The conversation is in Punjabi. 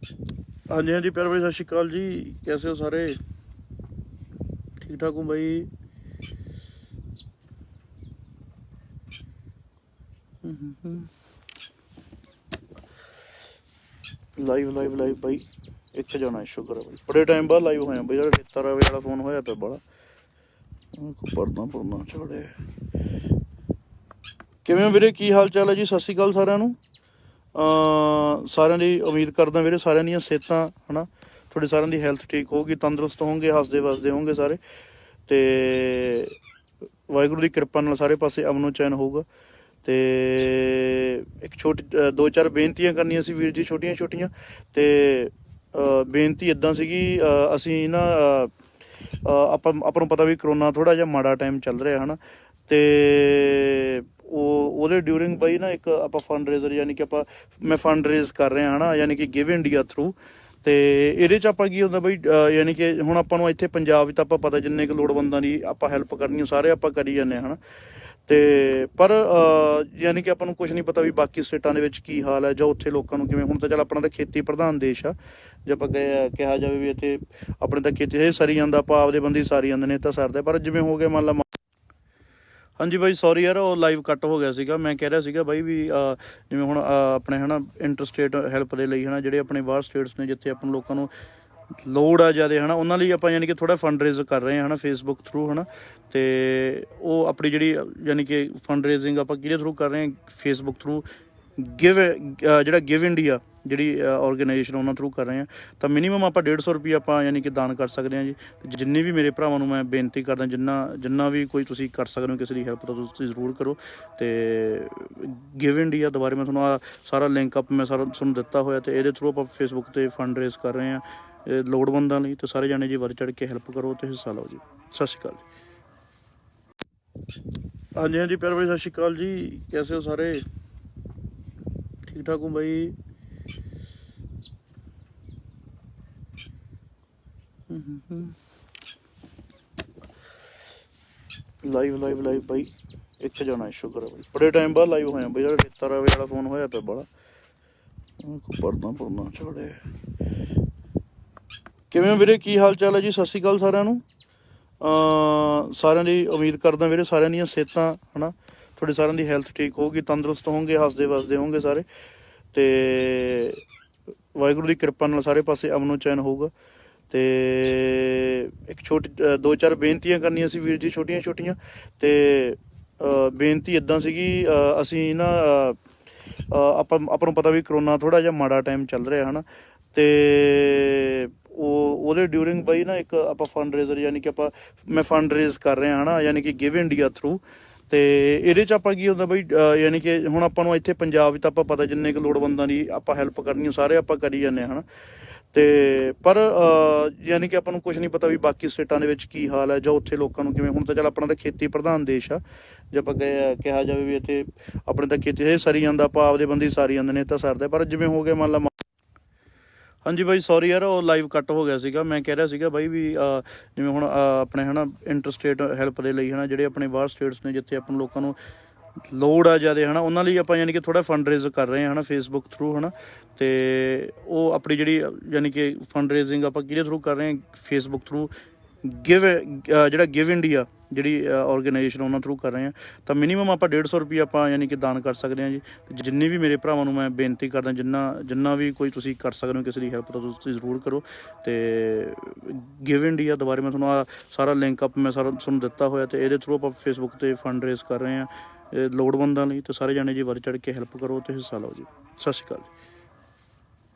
हाँ जी, हाँ जी, प्यारे भाई, सत श्रीकाल जी। कैसे हो सारे? ठीक ठाक हूँ भाई। लाइव लाइव लाइव भाई, एक जाना है, शुक्र है भाई, बड़े टाइम बाद लाइव होया भाई। यार रेता रावे वाला फोन होया पे बड़ा परना पुरना छाड़े। किवें ਵੀਰੇ, ਕੀ ਹਾਲ ਚਾਲ ਹੈ ਜੀ? ਸਤਿ ਸ਼੍ਰੀ ਅਕਾਲ ਸਾਰਿਆਂ ਨੂੰ। ਸਾਰਿਆਂ ਦੀ ਉਮੀਦ ਕਰਦਾ ਵੀਰੇ ਸਾਰਿਆਂ ਦੀਆਂ ਸਿਹਤਾਂ ਹਨਾ, ਤੁਹਾਡੇ ਸਾਰਿਆਂ ਦੀ ਹੈਲਥ ਠੀਕ ਹੋਊਗੀ, ਤੰਦਰੁਸਤ ਹੋਣਗੇ, ਹੱਸਦੇ ਵਸਦੇ ਹੋਣਗੇ ਸਾਰੇ, ਤੇ ਵਾਹਿਗੁਰੂ ਦੀ ਕਿਰਪਾ ਨਾਲ ਸਾਰੇ ਪਾਸੇ ਅਮਨੋ ਚੈਨ ਹੋਊਗਾ। ਤੇ ਇੱਕ ਛੋਟੀ ਦੋ ਚਾਰ ਬੇਨਤੀਆਂ ਕਰਨੀਆਂ ਸੀ ਵੀਰ ਜੀ, ਛੋਟੀਆਂ ਛੋਟੀਆਂ। ਤੇ ਬੇਨਤੀ ਇੱਦਾਂ ਸੀਗੀ, ਅਸੀਂ ਨਾ ਆਪਾਂ ਨੂੰ ਪਤਾ ਵੀ ਕਰੋਨਾ ਥੋੜ੍ਹਾ ਜਿਹਾ ਮਾੜਾ ਟਾਈਮ ਚੱਲ ਰਿਹਾ ਹੈ ਨਾ, ਤੇ ਉਹਦੇ ਡਿਊਰਿੰਗ ਬਾਈ ਨਾ ਇੱਕ ਆਪਾਂ ਫੰਡ ਰੇਜ਼ਰ ਯਾਨੀ ਕਿ ਮੈਂ ਫੰਡ ਰੇਜ਼ ਕਰ ਰਿਹਾ ਹੈ ਨਾ, ਯਾਨੀ ਕਿ ਗਿਵ ਇੰਡੀਆ ਥਰੂ। ਤੇ ਇਹਦੇ 'ਚ ਆਪਾਂ ਕੀ ਹੁੰਦਾ ਬਈ, ਯਾਨੀ ਕਿ ਹੁਣ ਆਪਾਂ ਨੂੰ ਇੱਥੇ ਪੰਜਾਬ 'ਚ ਤਾਂ ਆਪਾਂ ਪਤਾ ਜਿੰਨੇ ਕੁ ਲੋੜਵੰਦਾਂ ਦੀ ਆਪਾਂ ਹੈਲਪ ਕਰਨੀ ਉਹ ਸਾਰੇ ਆਪਾਂ ਕਰੀ ਜਾਂਦੇ ਹਾਂ, ਹੈ ਨਾ। ਤੇ ਪਰ ਯਾਨੀ ਕਿ ਆਪਾਂ ਨੂੰ ਕੁਛ ਨਹੀਂ ਪਤਾ ਵੀ ਬਾਕੀ ਸਟੇਟਾਂ ਦੇ ਵਿੱਚ ਕੀ ਹਾਲ ਹੈ, ਜਾਂ ਉੱਥੇ ਲੋਕਾਂ ਨੂੰ ਕਿਵੇਂ। ਹੁਣ ਤਾਂ ਚੱਲ ਆਪਣਾ ਤਾਂ ਖੇਤੀ ਪ੍ਰਧਾਨ ਦੇਸ਼ ਆ, ਜੇ ਆਪਾਂ ਕਿਹਾ ਜਾਵੇ ਵੀ ਇੱਥੇ ਆਪਣੇ ਤਾਂ ਖੇਤੀ ਇਹ ਸਰੀ ਜਾਂਦਾ, ਆਪਾਂ ਆਪਦੇ ਬੰਦੇ ਸਾਰੀ ਜਾਂਦੇ ਨੇ ਤਾਂ ਸਰਦਾ। ਪਰ ਜਿਵੇਂ ਹੋ ਗਿਆ ਮੰਨ ਲਾ, ਹਾਂਜੀ ਬਾਈ ਸੌਰੀ ਯਾਰ, ਉਹ ਲਾਈਵ ਕੱਟ ਹੋ ਗਿਆ ਸੀਗਾ। ਮੈਂ ਕਹਿ ਰਿਹਾ ਸੀਗਾ ਬਾਈ ਵੀ ਜਿਵੇਂ ਹੁਣ ਆਪਣੇ ਹੈ ਨਾ ਇੰਟਰ ਸਟੇਟ ਹੈਲਪ ਦੇ ਲਈ ਹੈ ਨਾ, ਜਿਹੜੇ ਆਪਣੇ ਬਾਹਰ ਸਟੇਟਸ ਨੇ ਜਿੱਥੇ ਆਪਾਂ ਨੂੰ ਲੋਕਾਂ ਨੂੰ ਲੋੜ ਆ ਜ਼ਿਆਦਾ ਹੈ ਨਾ, ਉਹਨਾਂ ਲਈ ਆਪਾਂ ਯਾਨੀ ਕਿ ਥੋੜ੍ਹਾ ਫੰਡ ਰੇਜ਼ ਕਰ ਰਹੇ ਹਾਂ ਹੈ ਨਾ, ਫੇਸਬੁੱਕ ਥਰੂ ਹੈ ਨਾ। ਅਤੇ ਉਹ ਆਪਣੀ ਜਿਹੜੀ ਯਾਨੀ ਕਿ ਫੰਡ ਰੇਜ਼ਿੰਗ ਆਪਾਂ ਕਿਹਦੇ ਥਰੂ ਕਰ ਰਹੇ ਹਾਂ, ਫੇਸਬੁੱਕ ਥਰੂ ਜਿਹੜਾ ਗਿਵ ਇੰਡੀਆ ਜਿਹੜੀ ਔਰਗੇਨਾਈਜੇਸ਼ਨ ਉਹਨਾਂ ਥਰੂ ਕਰ ਰਹੇ ਹਾਂ। ਤਾਂ ਮਿਨੀਮਮ ਆਪਾਂ 150 ਰੁਪਈਆ ਆਪਾਂ ਯਾਨੀ ਕਿ ਦਾਨ ਕਰ ਸਕਦੇ ਹਾਂ ਜੀ। ਜਿੰਨੇ ਵੀ ਮੇਰੇ ਭਰਾਵਾਂ ਨੂੰ ਮੈਂ ਬੇਨਤੀ ਕਰਦਾ, ਜਿੰਨਾ ਵੀ ਕੋਈ ਤੁਸੀਂ ਕਰ ਸਕਦੇ ਹੋ ਕਿਸੇ ਦੀ ਹੈਲਪ ਤਾਂ ਤੁਸੀਂ ਜ਼ਰੂਰ ਕਰੋ। ਅਤੇ ਗਿਵ ਇੰਡੀਆ ਦੁਬਾਰਾ ਮੈਂ ਤੁਹਾਨੂੰ ਸਾਰਾ ਲਿੰਕ ਅਪ ਮੈਂ ਸਾਰਾ ਤੁਹਾਨੂੰ ਦਿੱਤਾ ਹੋਇਆ, ਅਤੇ ਇਹਦੇ ਥਰੂ ਆਪਾਂ ਫੇਸਬੁੱਕ 'ਤੇ ਫੰਡ ਰੇਜ਼ ਕਰ ਰਹੇ ਹਾਂ ਲੋੜਵੰਦਾਂ ਲਈ। ਅਤੇ ਸਾਰੇ ਜਾਣੇ ਜੀ ਵੱਧ ਚੜ੍ਹ ਕੇ ਹੈਲਪ ਕਰੋ ਅਤੇ ਹਿੱਸਾ ਲਓ ਜੀ। ਸਤਿ ਸ਼੍ਰੀ ਅਕਾਲ ਜੀ। ਹਾਂਜੀ ਹਾਂਜੀ, ਪਿਆਰੇ ਭਾਈ, ਸਤਿ ਸ਼੍ਰੀ ਅਕਾਲ ਜੀ। ਕੈਸੇ ਹੋ ਸਾਰੇ? ਠੀਕ ਠਾਕ ਹੂੰ ਭਾਈ। ਲਾਈਵ ਲਾਈਵ ਲਾਈਵ ਭਾਈ, ਇੱਕ ਜਾਣਾ ਹੈ, ਸ਼ੁਕਰ ਹੈ ਭਾਈ, ਬੜੇ ਟਾਈਮ ਬਾਅਦ ਲਾਈਵ ਹੋਇਆ ਭਾਈ। ਯਾਰ ਰੇਤਾ ਰਾਵੇ ਵਾਲਾ ਫੋਨ ਹੋਇਆ ਪਿਆ ਬੜਾ ਪਰਨਾ ਪੁਰਨਾ ਛਾੜੇ। ਕਿਵੇਂ ਵੀਰੇ, ਕੀ ਹਾਲ ਚਾਲ ਹੈ ਜੀ? ਸਤਿ ਸ਼੍ਰੀ ਅਕਾਲ ਸਾਰਿਆਂ ਨੂੰ। ਸਾਰਿਆਂ ਦੀ ਉਮੀਦ ਕਰਦਾ ਵੀਰੇ ਸਾਰਿਆਂ ਦੀਆਂ ਸਿਹਤਾਂ ਹੈ ਨਾ, ਤੁਹਾਡੇ ਸਾਰਿਆਂ ਦੀ ਹੈਲਥ ਠੀਕ ਹੋਊਗੀ, ਤੰਦਰੁਸਤ ਹੋਣਗੇ, ਹੱਸਦੇ ਵਸਦੇ ਹੋਣਗੇ ਸਾਰੇ, ਤੇ ਵਾਹਿਗੁਰੂ ਦੀ ਕਿਰਪਾ ਨਾਲ ਸਾਰੇ ਪਾਸੇ ਅਮਨੋ ਚੈਨ ਹੋਊਗਾ। ਤੇ ਇੱਕ ਛੋਟੀ ਦੋ ਚਾਰ ਬੇਨਤੀਆਂ ਕਰਨੀਆਂ ਸੀ ਵੀਰ ਜੀ, ਛੋਟੀਆਂ ਛੋਟੀਆਂ। ਤੇ ਬੇਨਤੀ ਇੱਦਾਂ ਸੀਗੀ, ਅਸੀਂ ਨਾ ਆਪਾਂ ਨੂੰ ਪਤਾ ਵੀ ਕਰੋਨਾ ਥੋੜ੍ਹਾ ਜਿਹਾ ਮਾੜਾ ਟਾਈਮ ਚੱਲ ਰਿਹਾ ਹੈ ਨਾ, ਤੇ ਉਹਦੇ ਡਿਊਰਿੰਗ ਬਾਈ ਨਾ ਇੱਕ ਆਪਾਂ ਫੰਡ ਰੇਜ਼ਰ ਯਾਨੀ ਕਿ ਮੈਂ ਫੰਡ ਰੇਜ਼ ਕਰ ਰਿਹਾ ਹੈ ਨਾ, ਯਾਨੀ ਕਿ ਗਿਵ ਇੰਡੀਆ ਥਰੂ। ਤੇ ਇਹਦੇ 'ਚ ਆਪਾਂ ਕੀ ਹੁੰਦਾ ਬਈ, ਯਾਨੀ ਕਿ ਹੁਣ ਆਪਾਂ ਨੂੰ ਇੱਥੇ ਪੰਜਾਬ 'ਚ ਤਾਂ ਆਪਾਂ ਪਤਾ ਜਿੰਨੇ ਕੁ ਲੋੜਵੰਦਾਂ ਦੀ ਆਪਾਂ ਹੈਲਪ ਕਰਨੀ ਉਹ ਸਾਰੇ ਆਪਾਂ ਕਰੀ ਜਾਂਦੇ ਹਾਂ, ਹੈ ਨਾ। ਤੇ ਪਰ ਯਾਨੀ ਕਿ ਆਪਾਂ ਨੂੰ ਕੁਛ ਨਹੀਂ ਪਤਾ ਵੀ ਬਾਕੀ ਸਟੇਟਾਂ ਦੇ ਵਿੱਚ ਕੀ ਹਾਲ ਹੈ, ਜਾਂ ਉੱਥੇ ਲੋਕਾਂ ਨੂੰ ਕਿਵੇਂ। ਹੁਣ ਤਾਂ ਚੱਲ ਆਪਣਾ ਤਾਂ ਖੇਤੀ ਪ੍ਰਧਾਨ ਦੇਸ਼ ਆ, ਜੇ ਆਪਾਂ ਕਿਹਾ ਜਾਵੇ ਵੀ ਇੱਥੇ ਆਪਣੇ ਤਾਂ ਖੇਤੀ ਇਹ ਸਰੀ ਜਾਂਦਾ, ਆਪਾਂ ਆਪਦੇ ਬੰਦੇ ਸਾਰੀ ਜਾਂਦੇ ਨੇ ਤਾਂ ਸਰਦਾ। ਪਰ ਜਿਵੇਂ ਹੋ ਗਿਆ ਮੰਨ ਲਾ, ਹਾਂਜੀ ਬਾਈ ਸੌਰੀ ਯਾਰ, ਉਹ ਲਾਈਵ ਕੱਟ ਹੋ ਗਿਆ ਸੀਗਾ। ਮੈਂ ਕਹਿ ਰਿਹਾ ਸੀਗਾ ਬਾਈ ਵੀ ਜਿਵੇਂ ਹੁਣ ਆਪਣੇ ਹੈ ਨਾ ਇੰਟਰ ਸਟੇਟ ਹੈਲਪ ਦੇ ਲਈ ਹੈ ਨਾ, ਜਿਹੜੇ ਆਪਣੇ ਬਾਹਰ ਸਟੇਟਸ ਨੇ ਜਿੱਥੇ ਆਪਾਂ ਨੂੰ ਲੋਕਾਂ ਨੂੰ ਲੋੜ ਆ ਜ਼ਿਆਦਾ ਹੈ ਨਾ, ਉਹਨਾਂ ਲਈ ਆਪਾਂ ਯਾਨੀ ਕਿ ਥੋੜ੍ਹਾ ਫੰਡ ਰੇਜ਼ ਕਰ ਰਹੇ ਹਾਂ ਹੈ ਨਾ, ਫੇਸਬੁੱਕ ਥਰੂ ਹੈ ਨਾ। ਅਤੇ ਉਹ ਆਪਣੀ ਜਿਹੜੀ ਯਾਨੀ ਕਿ ਫੰਡ ਰੇਜ਼ਿੰਗ ਆਪਾਂ ਕਿਹਦੇ ਥਰੂ ਕਰ ਰਹੇ ਹਾਂ, ਫੇਸਬੁੱਕ ਥਰੂ ਜਿਹੜਾ ਗਿਵ ਇੰਡੀਆ ਜਿਹੜੀ ਔਰਗੇਨਾਈਜੇਸ਼ਨ ਉਹਨਾਂ ਥਰੂ ਕਰ ਰਹੇ ਹਾਂ। ਤਾਂ ਮਿਨੀਮਮ ਆਪਾਂ 150 ਰੁਪਈਆ ਆਪਾਂ ਯਾਨੀ ਕਿ ਦਾਨ ਕਰ ਸਕਦੇ ਹਾਂ ਜੀ। ਜਿੰਨੇ ਵੀ ਮੇਰੇ ਭਰਾਵਾਂ ਨੂੰ ਮੈਂ ਬੇਨਤੀ ਕਰਦਾ, ਜਿੰਨਾ ਵੀ ਕੋਈ ਤੁਸੀਂ ਕਰ ਸਕਦੇ ਹੋ ਕਿਸੇ ਦੀ ਹੈਲਪ ਤਾਂ ਤੁਸੀਂ ਜ਼ਰੂਰ ਕਰੋ। ਅਤੇ ਗਿਵ ਇੰਡੀਆ ਦੁਬਾਰਾ ਮੈਂ ਤੁਹਾਨੂੰ ਸਾਰਾ ਲਿੰਕ ਅਪ ਮੈਂ ਸਾਰਾ ਤੁਹਾਨੂੰ ਦਿੱਤਾ ਹੋਇਆ, ਅਤੇ ਇਹਦੇ ਥਰੂ ਆਪਾਂ ਫੇਸਬੁੱਕ 'ਤੇ ਫੰਡ ਰੇਜ਼ ਕਰ ਰਹੇ ਹਾਂ ਲੋੜਵੰਦਾਂ ਲਈ। ਅਤੇ ਸਾਰੇ ਜਾਣੇ ਜੀ ਵੱਧ ਚੜ੍ਹ ਕੇ ਹੈਲਪ ਕਰੋ ਅਤੇ ਹਿੱਸਾ ਲਓ ਜੀ। ਸਤਿ ਸ਼੍ਰੀ ਅਕਾਲ ਜੀ।